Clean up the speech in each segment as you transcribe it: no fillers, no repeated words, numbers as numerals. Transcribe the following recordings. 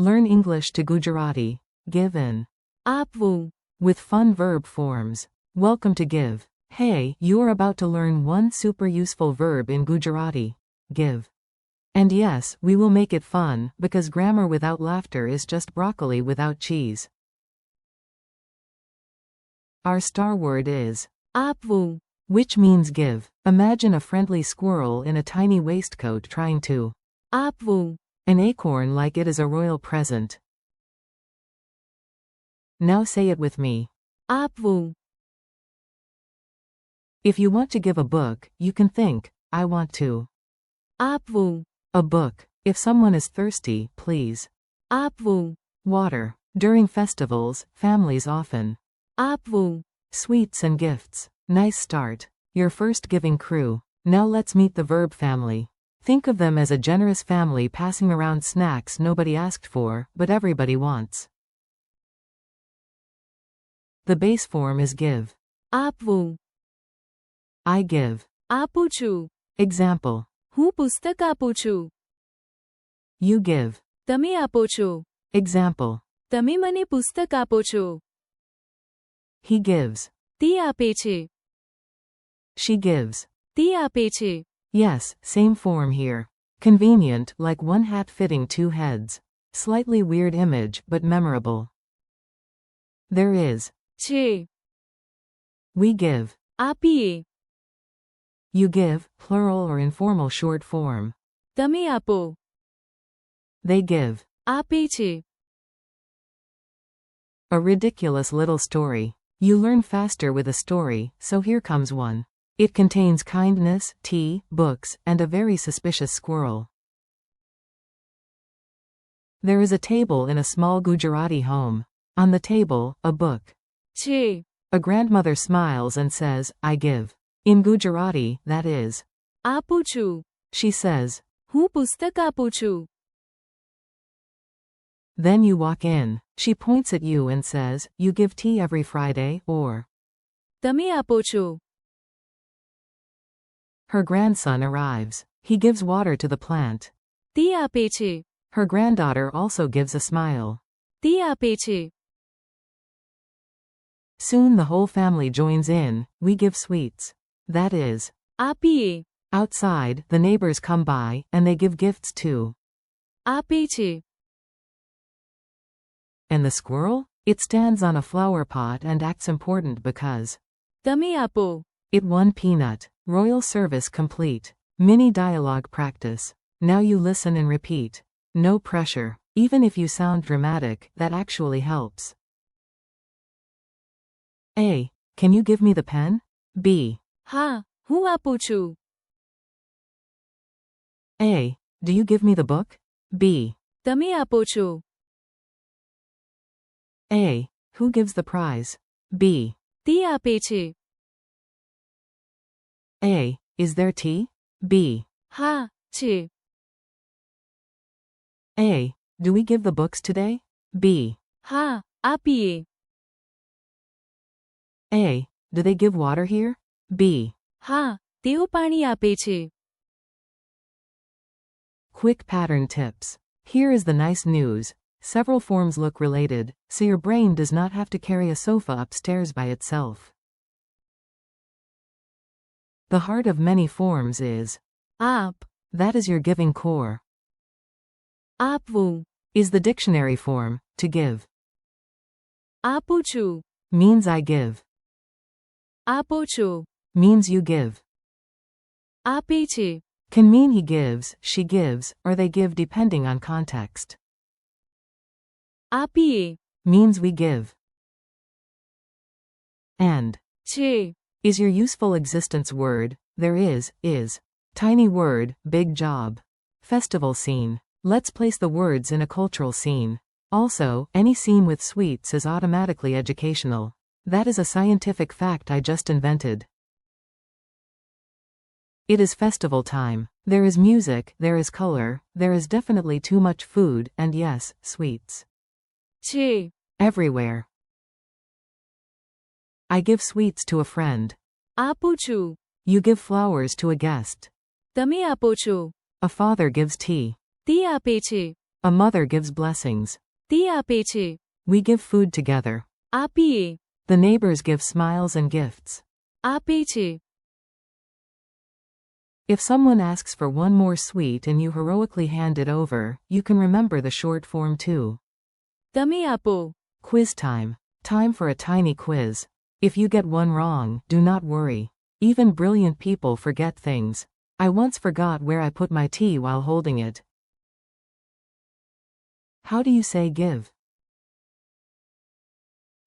Learn English to Gujarati. Give in. aapvu, With fun verb forms. Welcome to Give. Hey, you are about to learn one super useful verb in Gujarati. Give. And yes, we will make it fun, because grammar without laughter is just broccoli without cheese. Our star word is aapvu, which means give. Imagine a friendly squirrel in a tiny waistcoat trying to aapvu, an acorn like it is a royal present. Now say it with me. aapvu, If you want to give a book, you can think, I want to. aapvu, A book. If someone is thirsty, please. aapvu, Water. During festivals, families often. aapvu, Sweets and gifts. Nice start. Your first giving crew. Now let's meet the verb family. Think of them as a generous family passing around snacks nobody asked for, but everybody wants. The base form is give. આપવું, I give. આપું છું. Example. હું પુસ્તક આપું છું. You give. તમે આપો છો. Example. તમે મને પુસ્તક આપો છો. He gives. તે આપે છે. She gives. તે આપે છે. Yes, same form here. Convenient, like one hat fitting two heads. Slightly weird image, but memorable. There is. છે. We give. આપીએ. You give, plural or informal short form. તમે આપો. They give. આપે છે. A ridiculous little story. You learn faster with a story, so here comes one. It contains kindness, tea, books, and a very suspicious squirrel. There is a table in a small Gujarati home. On the table, a book. છે. A grandmother smiles and says, I give. In Gujarati, that is. આપું છું. She says. હું પુસ્તક આપું છું. Then you walk in. She points at you and says, you give tea every Friday, or. તમે આપો છો. Her grandson arrives. He gives water to the plant. તે આપે છે. Her granddaughter also gives a smile. તે આપે છે. Soon the whole family joins in. We give sweets. That is. આપીએ. Outside, the neighbors come by, and they give gifts too. આપે છે. And the squirrel? It stands on a flower pot and acts important because. તમે આપો. It won peanut. Royal service complete. Mini dialogue practice. Now you listen and repeat. No pressure. Even if you sound dramatic, that actually helps. A. Can you give me the pen? B. હા, હું આપું છું. A. Do you give me the book? B. તમે આપો છો. A. Who gives the prize? B. તે આપે છે. A. Is there tea? B. હા, છે. A. Do we give the books today? B. હા, આપીએ. A. Do they give water here? B. હા, તેઓ પાણી આપે છે. Quick pattern tips. Here is the nice news. Several forms look related, so your brain does not have to carry a sofa upstairs by itself. The heart of many forms is આપ, that is your giving core. આપવું, Is the dictionary form, to give. આપું છું. Means I give. આપો છો. Means you give. આપે છે. Can mean he gives, she gives, or they give depending on context. આપીએ. Means we give. And. છે. Is your useful existence word. There is. Tiny word, big job. Festival scene. Let's place the words in a cultural scene. Also, any scene with sweets is automatically educational. That is a scientific fact I just invented. It is festival time. There is music, there is color, there is definitely too much food, and yes, sweets. છે. Everywhere. I give sweets to a friend. આપું છું. You give flowers to a guest. તમે આપો છો. A father gives tea. તે આપે છે. A mother gives blessings. તે આપે છે. We give food together. આપીએ. The neighbors give smiles and gifts. આપે છે. If someone asks for one more sweet and you heroically hand it over, you can remember the short form too. તમે આપો. Quiz time. Time for a tiny quiz. If you get one wrong, do not worry. Even brilliant people forget things. I once forgot where I put my tea while holding it. How do you say give?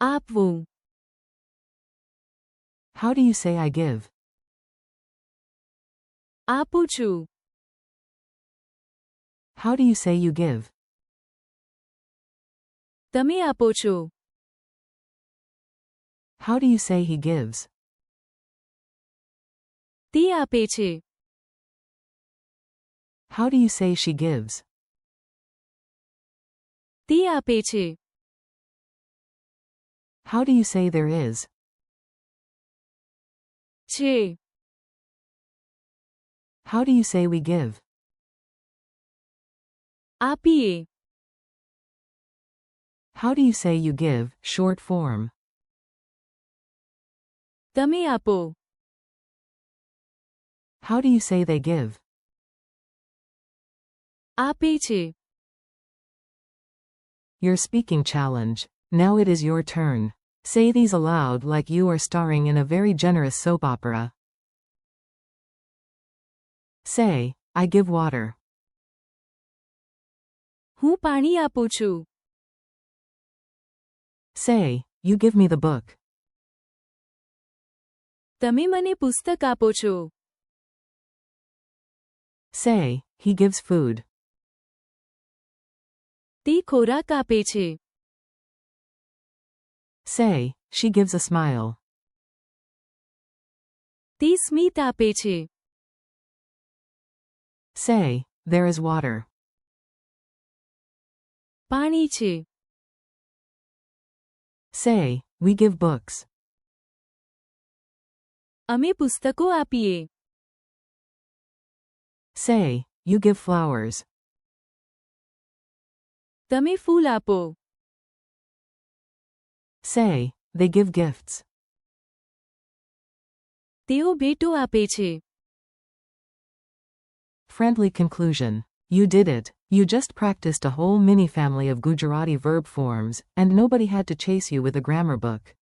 આપવું. How do you say I give? આપું છું. How do you say you give? તમે આપો છો. How do you say he gives? તે આપે છે. How do you say she gives? તે આપે છે. How do you say there is? છે. How do you say we give? આપીએ. How do you say you give, short form? તમે આપો. How do you say they give? આપે છે. Your speaking challenge. Now it is your turn. Say these aloud like you are starring in a very generous soap opera. Say, I give water. હું પાણી આપું છું. Say, you give me the book. તમે મને પુસ્તક આપો છો. Say, he gives food. તે ખોરાક આપે છે. Say, she gives a smile. તે સ્મિત આપે છે. Say, there is water. પાણી છે. Say, we give books. અમે પુસ્તકો આપીએ. Say, you give flowers. તમે ફૂલ આપો. Say, they give gifts. તેઓ ભેટો આપે છે. Friendly conclusion. You did it. You just practiced a whole mini-family of Gujarati verb forms, and nobody had to chase you with a grammar book.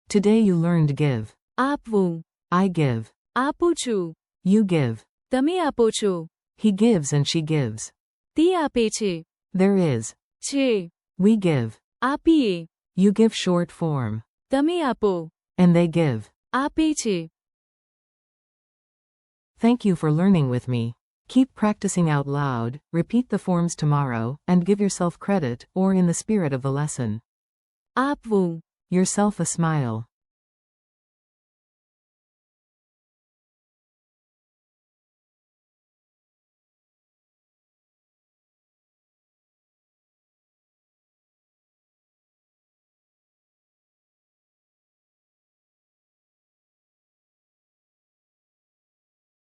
Today you learned give. આપવું. I give. આપું છું. You give. તમે આપો છો. He gives and she gives. તે આપે છે. There is. છે. We give. આપીએ. You give short form. તમે આપો. And they give. આપે છે. Thank you for learning with me. Keep practicing out loud, repeat the forms tomorrow, and give yourself credit, or in the spirit of the lesson. આપવું. Yourself a smile.